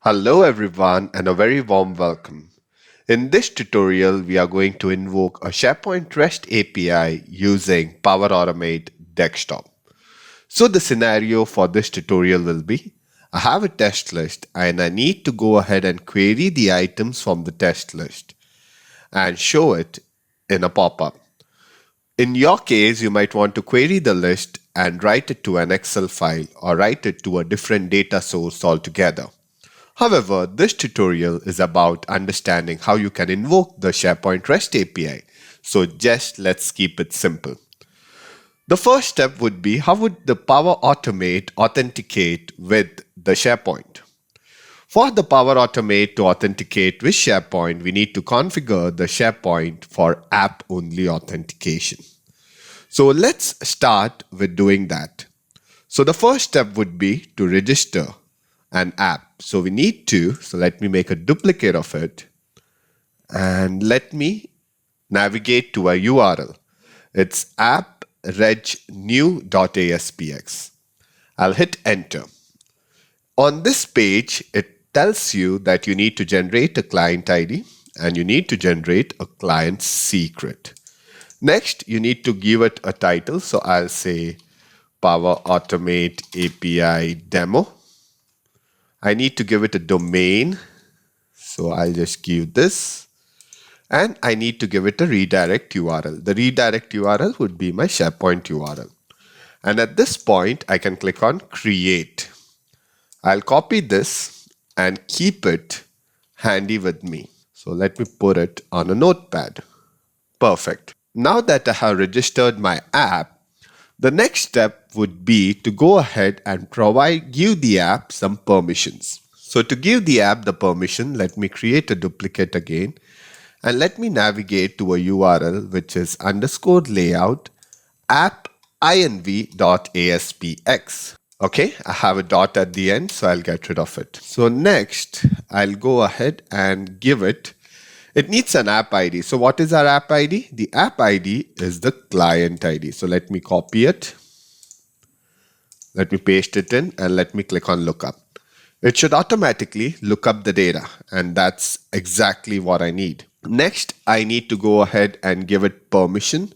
Hello everyone and a very warm welcome. In this tutorial, we are going to invoke a SharePoint REST API using Power Automate Desktop. So the scenario for this tutorial will be, I have a test list and I need to go ahead and query the items from the test list and show it in a pop-up. In your case, you might want to query the list and write it to an Excel file or write it to a different data source altogether. However, this tutorial is about understanding how you can invoke the SharePoint REST API. So just let's keep it simple. The first step would be, how would the Power Automate authenticate with the SharePoint? For the Power Automate to authenticate with SharePoint, we need to configure the SharePoint for app-only authentication. So let's start with doing that. So the first step would be to register an app. So let me make a duplicate of it and let me navigate to a URL. It's app.regnew.aspx. I'll hit enter. On this page, it tells you that you need to generate a client ID and you need to generate a client secret. Next, you need to give it a title. So I'll say Power Automate API Demo. I need to give it a domain. So I'll just give this. And I need to give it a redirect URL. The redirect URL would be my SharePoint URL. And at this point, I can click on Create. I'll copy this and keep it handy with me. So let me put it on a notepad. Perfect. Now that I have registered my app, the next step would be to go ahead and give the app some permissions. So to give the app the permission, let me create a duplicate again and let me navigate to a URL which is _layout app.inv.aspx. Okay, I have a dot at the end, so I'll get rid of it. So next, I'll go ahead and give it needs an app ID. So what is our app ID? The app ID is the client ID. So let me copy it. Let me paste it in and let me click on lookup. It should automatically look up the data, and that's exactly what I need. Next, I need to go ahead and give it permission.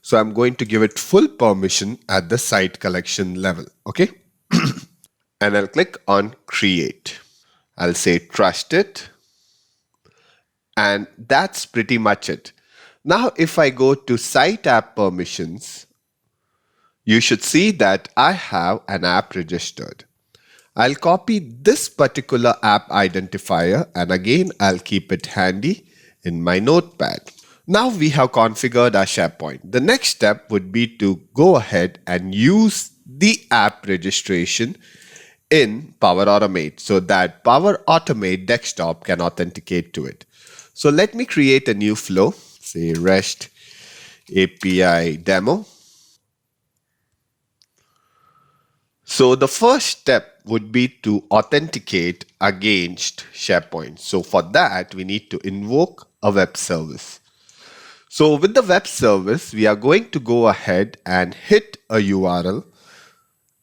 So I'm going to give it full permission at the site collection level. Okay. And I'll click on create. I'll say trust it. And that's pretty much it. Now, if I go to Site App Permissions, you should see that I have an app registered. I'll copy this particular app identifier and again, I'll keep it handy in my notepad. Now we have configured our SharePoint. The next step would be to go ahead and use the app registration in Power Automate so that Power Automate Desktop can authenticate to it. So let me create a new flow, say REST API demo. So the first step would be to authenticate against SharePoint. So for that, we need to invoke a web service. So with the web service, we are going to go ahead and hit a URL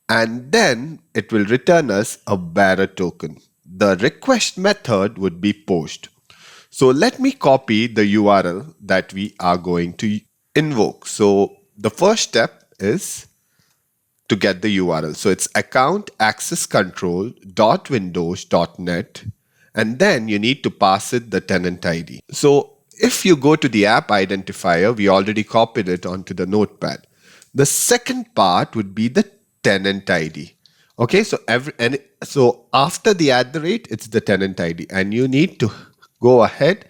and then it will return us a bearer token. The request method would be post. So let me copy the URL that we are going to invoke. So the first step is to get the URL. So it's account access control.windows.net and then you need to pass it the tenant ID. So if you go to the app identifier, we already copied it onto the notepad. The second part would be the tenant ID. Okay, so after the @, it's the tenant ID and you need to go ahead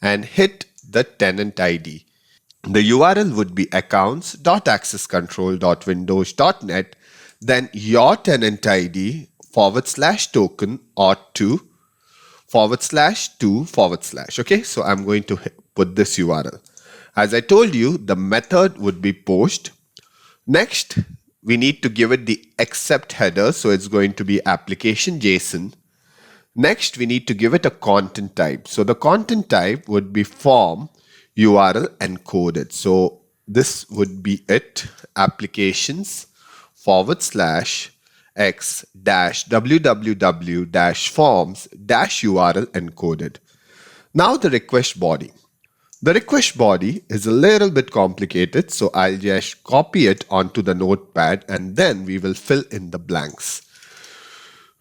and hit the tenant ID. The URL would be accounts.accesscontrol.windows.net, then your tenant ID /token or /2/. Okay, so I'm going to put this URL. As I told you, the method would be post. Next, we need to give it the accept header. So it's going to be application JSON. Next, we need to give it a content type. So the content type would be form URL encoded. So this would be it, applications / x-www-forms-url encoded. Now the request body. The request body is a little bit complicated, so I'll just copy it onto the notepad and then we will fill in the blanks.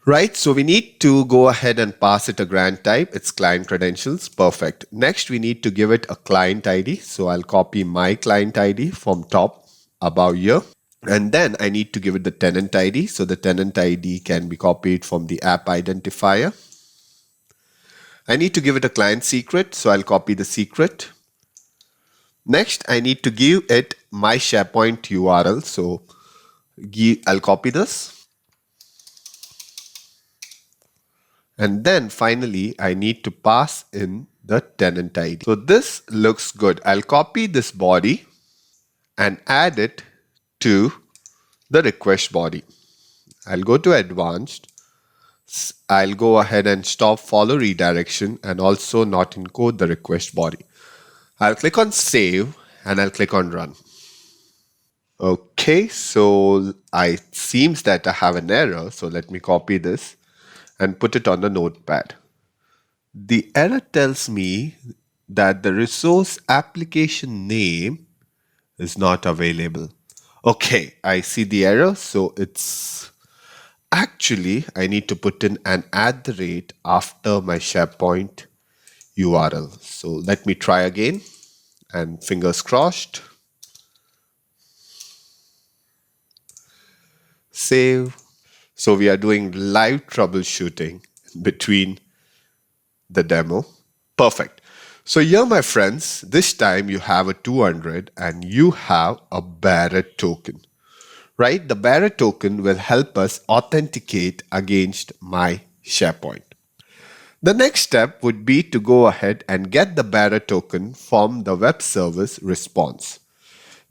Right, so we need to go ahead and pass it a grant type. It's client credentials. Perfect. Next, we need to give it a client ID. So I'll copy my client ID from top above here. And then I need to give it the tenant ID. So the tenant ID can be copied from the app identifier. I need to give it a client secret. So I'll copy the secret. Next, I need to give it my SharePoint URL. So I'll copy this. And then finally, I need to pass in the tenant ID. So this looks good. I'll copy this body and add it to the request body. I'll go to advanced. I'll go ahead and stop follow redirection and also not encode the request body. I'll click on save and I'll click on run. Okay, so it seems that I have an error. So let me copy this and put it on the notepad. The error tells me that the resource application name is not available. Okay, I see the error. So it's actually, I need to put in an @ after my SharePoint URL. So let me try again and fingers crossed. Save. So we are doing live troubleshooting between the demo. Perfect. So here, my friends, this time you have a 200 and you have a bearer token, right? The bearer token will help us authenticate against my SharePoint. The next step would be to go ahead and get the bearer token from the web service response.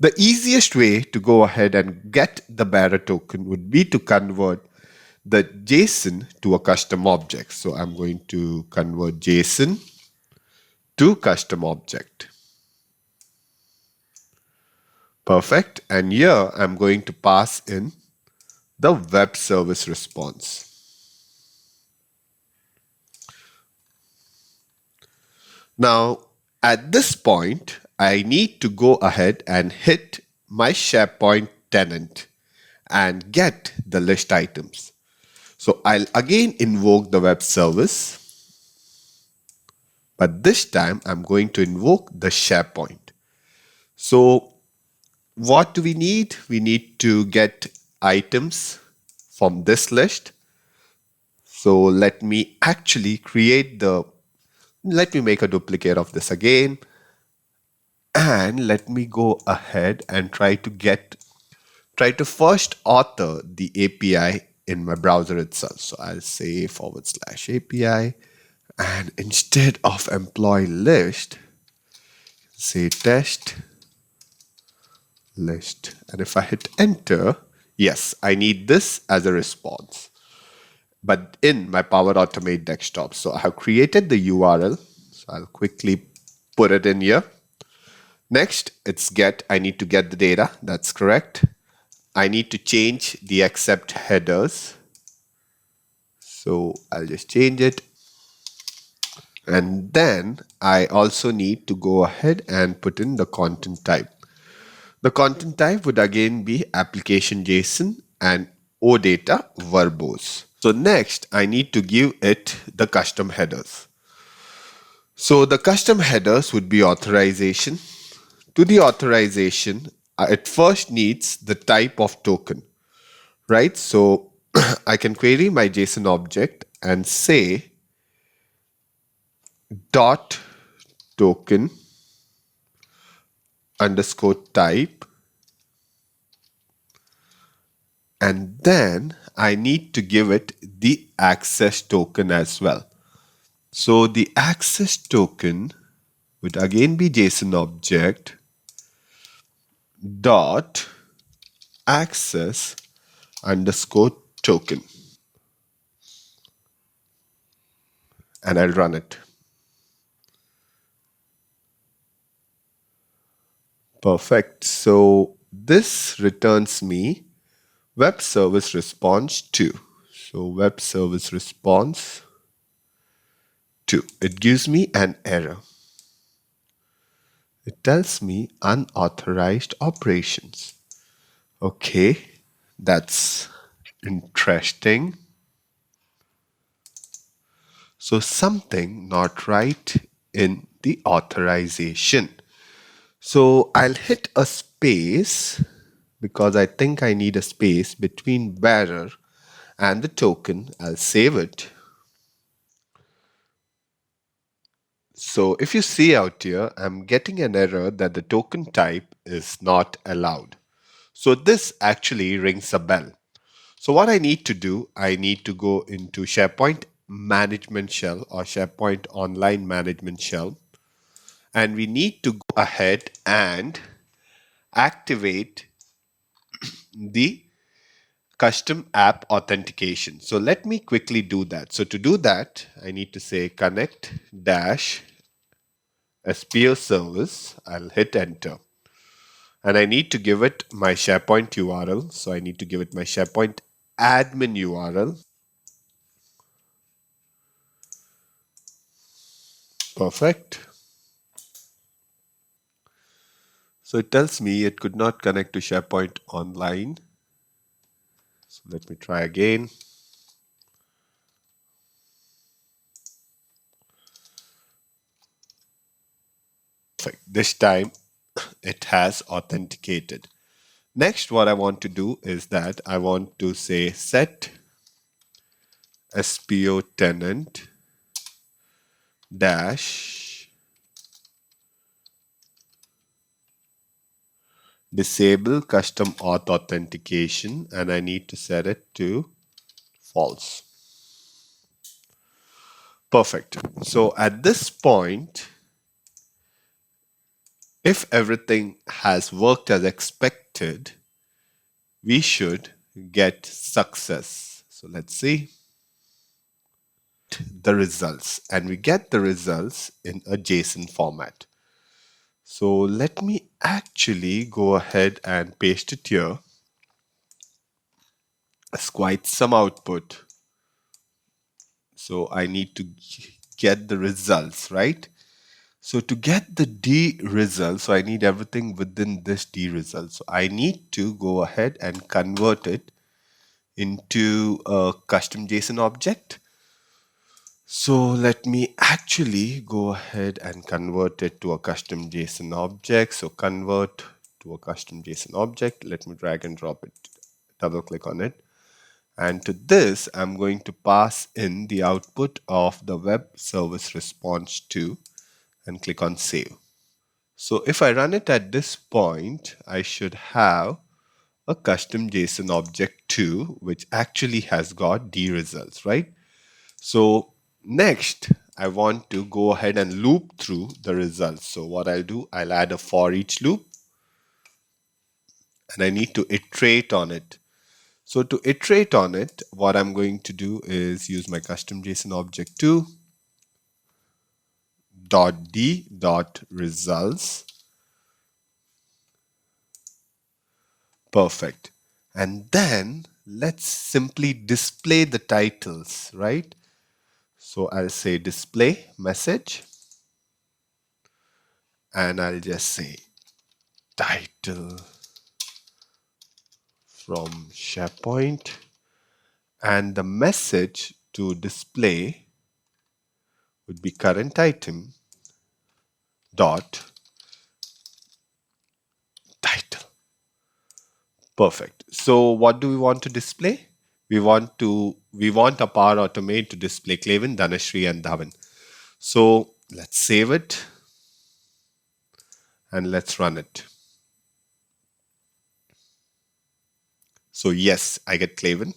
The easiest way to go ahead and get the bearer token would be to convert the JSON to a custom object. So I'm going to convert JSON to custom object. Perfect. And here I'm going to pass in the web service response. Now, at this point, I need to go ahead and hit my SharePoint tenant and get the list items. So I'll again invoke the web service, but this time I'm going to invoke the SharePoint. So what do we need? We need to get items from this list. So let me actually let me make a duplicate of this again. And let me go ahead and try to first author the API in my browser itself. So I'll say /API, and instead of employee list, say test list. And if I hit enter, yes, I need this as a response, but in my Power Automate desktop. So I have created the URL. So I'll quickly put it in here. Next, it's get. I need to get the data. That's correct. I need to change the accept headers. So I'll just change it. And then I also need to go ahead and put in the content type. The content type would again be application JSON and OData verbose. So next, I need to give it the custom headers. So the custom headers would be authorization. To the authorization, it first needs the type of token, right? So I can query my JSON object and say dot token underscore type. And then I need to give it the access token as well. So the access token would again be JSON object dot access underscore token. And I'll run it. Perfect. So this returns me Web service response to. So web service response to. It gives me an error. It tells me unauthorized operations. Okay, that's interesting. So something not right in the authorization. So I'll hit a space because I think I need a space between bearer and the token. I'll save it. So if you see out here, I'm getting an error that the token type is not allowed. So this actually rings a bell. So what I need to do, I need to go into SharePoint Management Shell or SharePoint Online Management Shell, and we need to go ahead and activate the custom app authentication. So let me quickly do that. So to do that, I need to say connect dash SPO service. I'll hit enter. And I need to give it my SharePoint URL. So I need to give it my SharePoint admin URL. Perfect. So it tells me it could not connect to SharePoint Online. So let me try again. Perfect. This time it has authenticated. Next, what I want to do is that I want to say set SPO tenant dash disable custom auth authentication, and I need to set it to false. Perfect. So at this point, if everything has worked as expected, we should get success. So let's see the results, and we get the results in a JSON format. So let me actually go ahead and paste it here. It's quite some output. So I need to get the results, right? So to get the D result, so I need everything within this D result. So I need to go ahead and convert it into a custom JSON object. So let me actually go ahead and convert it to a custom JSON object. So convert to a custom JSON object. Let me drag and drop it, double click on it. And to this, I'm going to pass in the output of the web service response to and click on save. So if I run it at this point, I should have a custom JSON object too, which actually has got D results, right? So next, I want to go ahead and loop through the results. So what I'll do, I'll add a for each loop, and I need to iterate on it. So to iterate on it, what I'm going to do is use my custom JSON object 2 dot d dot results. Perfect. And then let's simply display the titles, right? So I'll say display message, and I'll just say title from SharePoint, and the message to display would be current item dot title. Perfect. So what do we want to display? We want a Power Automate to display Clavin, Dhanashree, and Dhawan. So let's save it and let's run it. So yes, I get Clavin,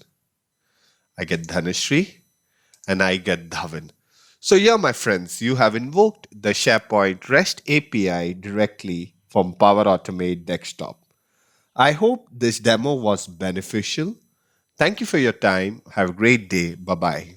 I get Dhanashree, and I get Dhawan. So yeah, my friends, you have invoked the SharePoint REST API directly from Power Automate Desktop. I hope this demo was beneficial. Thank you for your time. Have a great day. Bye-bye.